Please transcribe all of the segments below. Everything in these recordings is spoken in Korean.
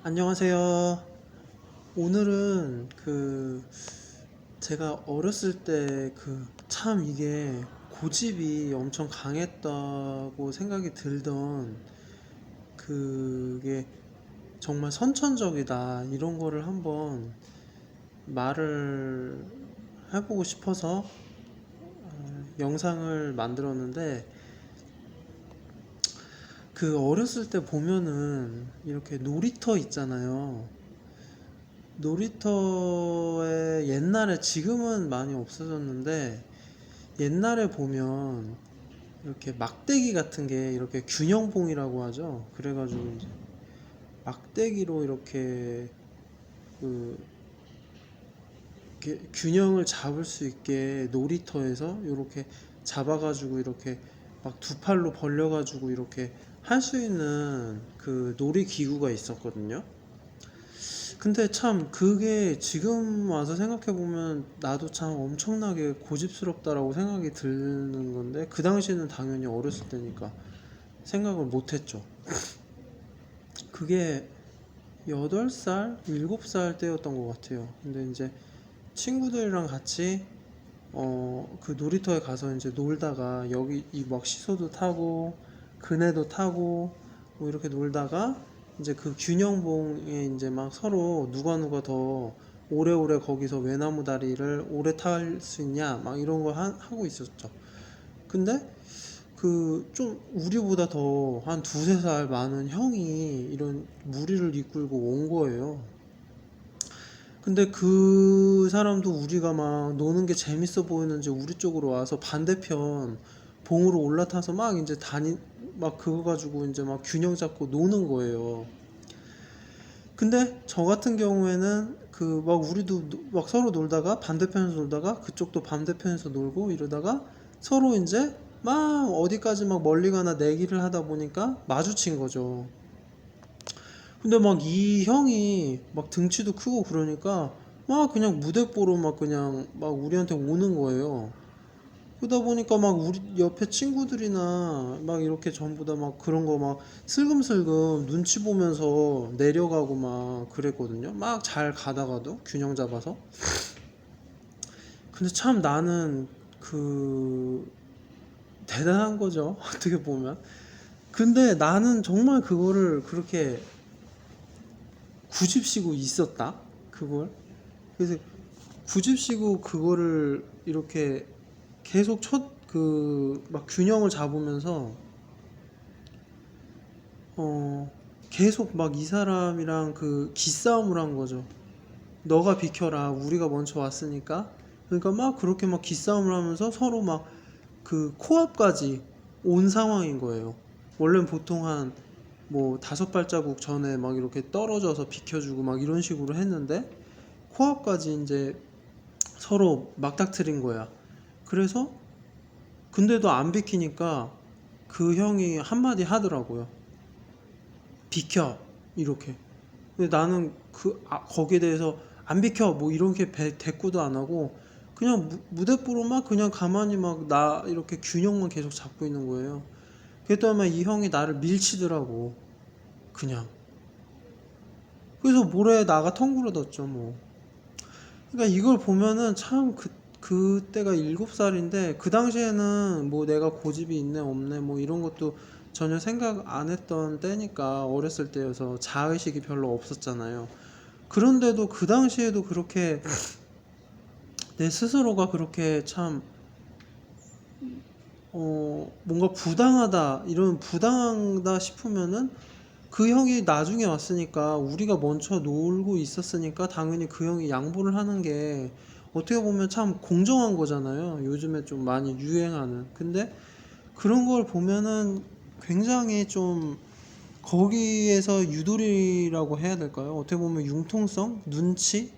안녕하세요. 오늘은 제가 어렸을 때 참 이게 고집이 엄청 강했다고 생각이 들던 그게 정말 선천적이다 이런 거를 한번 말을 해보고 싶어서 영상을 만들었는데, 어렸을 때 보면은 이렇게 놀이터 있잖아요. 놀이터에 옛날에, 지금은 많이 없어졌는데 옛날에 보면 이렇게 막대기 같은 게, 이렇게 균형봉이라고 하죠. 그래가지고 이제 막대기로 그 이렇게 균형을 잡을 수 있게 놀이터에서 이렇게 잡아가지고 이렇게 막 두 팔로 벌려가지고 이렇게 할 수 있는 그 놀이기구가 있었거든요. 근데 참 그게 지금 와서 생각해보면 나도 참 엄청나게 고집스럽다라고 생각이 드는 건데, 그 당시에는 당연히 어렸을 때니까 생각을 못했죠. 그게 8살, 7살 때였던 것 같아요. 근데 이제 친구들이랑 같이 그 놀이터에 가서 이제 놀다가, 여기 이 막 시소도 타고 그네도 타고 뭐 이렇게 놀다가, 이제 그 균형봉에 이제 막 서로 누가 더 오래오래 거기서 외나무 다리를 오래 탈 수 있냐 막 이런 거 하고 있었죠. 근데 좀 우리보다 더 한 두세 살 많은 형이 이런 무리를 이끌고 온 거예요. 근데 그 사람도 우리가 막 노는 게 재밌어 보이는지 우리 쪽으로 와서 반대편 봉으로 올라타서 막 이제 막 그거 가지고 이제 막 균형 잡고 노는 거예요. 근데 저 같은 경우에는 막 우리도 막 서로 놀다가 반대편에서 놀다가 그쪽도 반대편에서 놀고 이러다가 서로 이제 막 어디까지 막 멀리 가나 내기를 하다 보니까 마주친 거죠. 근데 막 이 형이 막 등치도 크고 그러니까 막 그냥 무대뽀로 막 그냥 막 우리한테 오는 거예요. 그러다 보니까 막 우리 옆에 친구들이나 막 이렇게 전부 다 막 그런 거 막 슬금슬금 눈치 보면서 내려가고 막 그랬거든요. 막 잘 가다가도 균형 잡아서. 근데 참 나는 그 대단한 거죠. 어떻게 보면. 근데 나는 정말 그거를 그렇게 구집시고 있었다. 그걸. 그래서 구집시고 그거를 이렇게 계속 막 균형을 잡으면서 계속 막 이 사람이랑 기싸움을 한 거죠. 너가 비켜라, 우리가 먼저 왔으니까. 그러니까 막 그렇게 막 기싸움을 하면서 서로 막 코앞까지 온 상황인 거예요. 원래는 보통 한 뭐 5발자국 전에 막 이렇게 떨어져서 비켜주고 막 이런 식으로 했는데, 코앞까지 이제 서로 막닥트린 거야. 그래서 근데도 안 비키니까 그 형이 한마디 하더라고요. 비켜, 이렇게. 근데 나는 거기에 대해서 안 비켜 뭐 이렇게 대꾸도 안 하고 그냥 무대뽀로 막 그냥 가만히 막 나 이렇게 균형만 계속 잡고 있는 거예요. 그랬더니 이 형이 나를 밀치더라고, 그냥. 그래서 모래에 나가 텅구러졌죠 뭐. 그러니까 이걸 보면은 참 그때가 7살인데, 그 당시에는 뭐 내가 고집이 있네 없네 뭐 이런 것도 전혀 생각 안 했던 때니까, 어렸을 때여서 자의식이 별로 없었잖아요. 그런데도 그 당시에도 그렇게 내 스스로가 그렇게 참 뭔가 부당하다 싶으면은, 그 형이 나중에 왔으니까 우리가 먼저 놀고 있었으니까 당연히 그 형이 양보를 하는 게 어떻게 보면 참 공정한 거잖아요. 요즘에 좀 많이 유행하는. 근데 그런 걸 보면은 굉장히 좀, 거기에서 유도리라고 해야 될까요? 어떻게 보면 융통성, 눈치,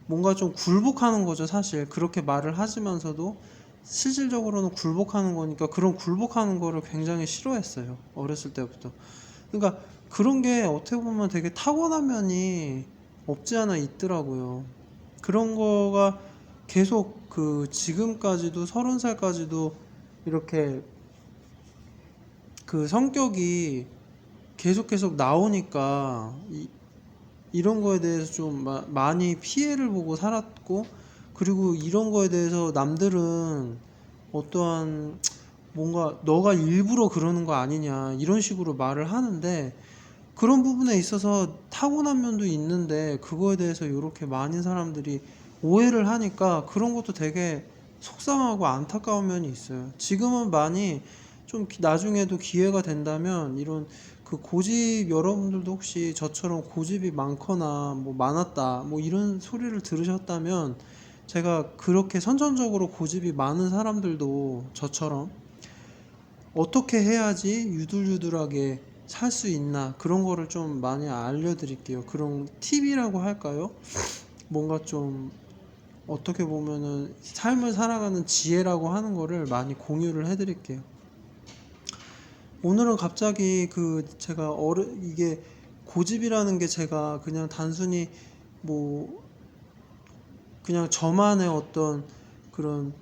뭔가 좀 굴복하는 거죠, 사실. 그렇게 말을 하지만서도 실질적으로는 굴복하는 거니까, 그런 굴복하는 거를 굉장히 싫어했어요, 어렸을 때부터. 그러니까 그런 게 어떻게 보면 되게 타고난 면이 없지 않아 있더라고요. 그런 거가 계속 지금까지도 30살까지도 이렇게 성격이 계속 나오니까, 이런 거에 대해서 좀 많이 피해를 보고 살았고, 그리고 이런 거에 대해서 남들은 어떠한 뭔가 너가 일부러 그러는 거 아니냐 이런 식으로 말을 하는데, 그런 부분에 있어서 타고난 면도 있는데 그거에 대해서 이렇게 많은 사람들이 오해를 하니까 그런 것도 되게 속상하고 안타까운 면이 있어요. 지금은 많이 좀 나중에도 기회가 된다면 이런 그 고집, 여러분들도 혹시 저처럼 고집이 많거나 뭐 많았다 뭐 이런 소리를 들으셨다면, 제가 그렇게 선천적으로 고집이 많은 사람들도 저처럼 어떻게 해야지 유들유들하게 살 수 있나 그런 거를 좀 많이 알려드릴게요. 그런 팁이라고 할까요? 뭔가 좀 어떻게 보면은 삶을 살아가는 지혜라고 하는 거를 많이 공유를 해드릴게요. 오늘은 갑자기 그 제가 이게 고집이라는 게 제가 그냥 단순히 뭐 그냥 저만의 어떤 그런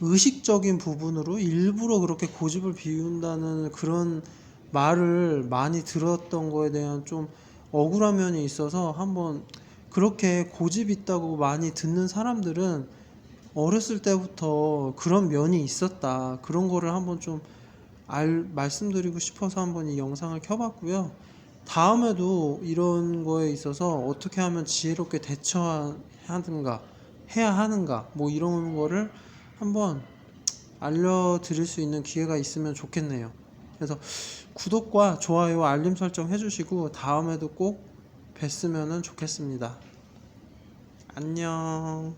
의식적인 부분으로 일부러 그렇게 고집을 피운다는 그런 말을 많이 들었던 거에 대한 좀 억울한 면이 있어서, 한번 그렇게 고집 있다고 많이 듣는 사람들은 어렸을 때부터 그런 면이 있었다, 그런 거를 한번 좀 말씀드리고 싶어서 한번 이 영상을 켜봤고요. 다음에도 이런 거에 있어서 어떻게 하면 지혜롭게 대처하든가 해야 하는가 뭐 이런 거를 한번 알려드릴 수 있는 기회가 있으면 좋겠네요. 그래서 구독과 좋아요, 알림 설정 해주시고 다음에도 꼭 뵀으면 좋겠습니다. 안녕.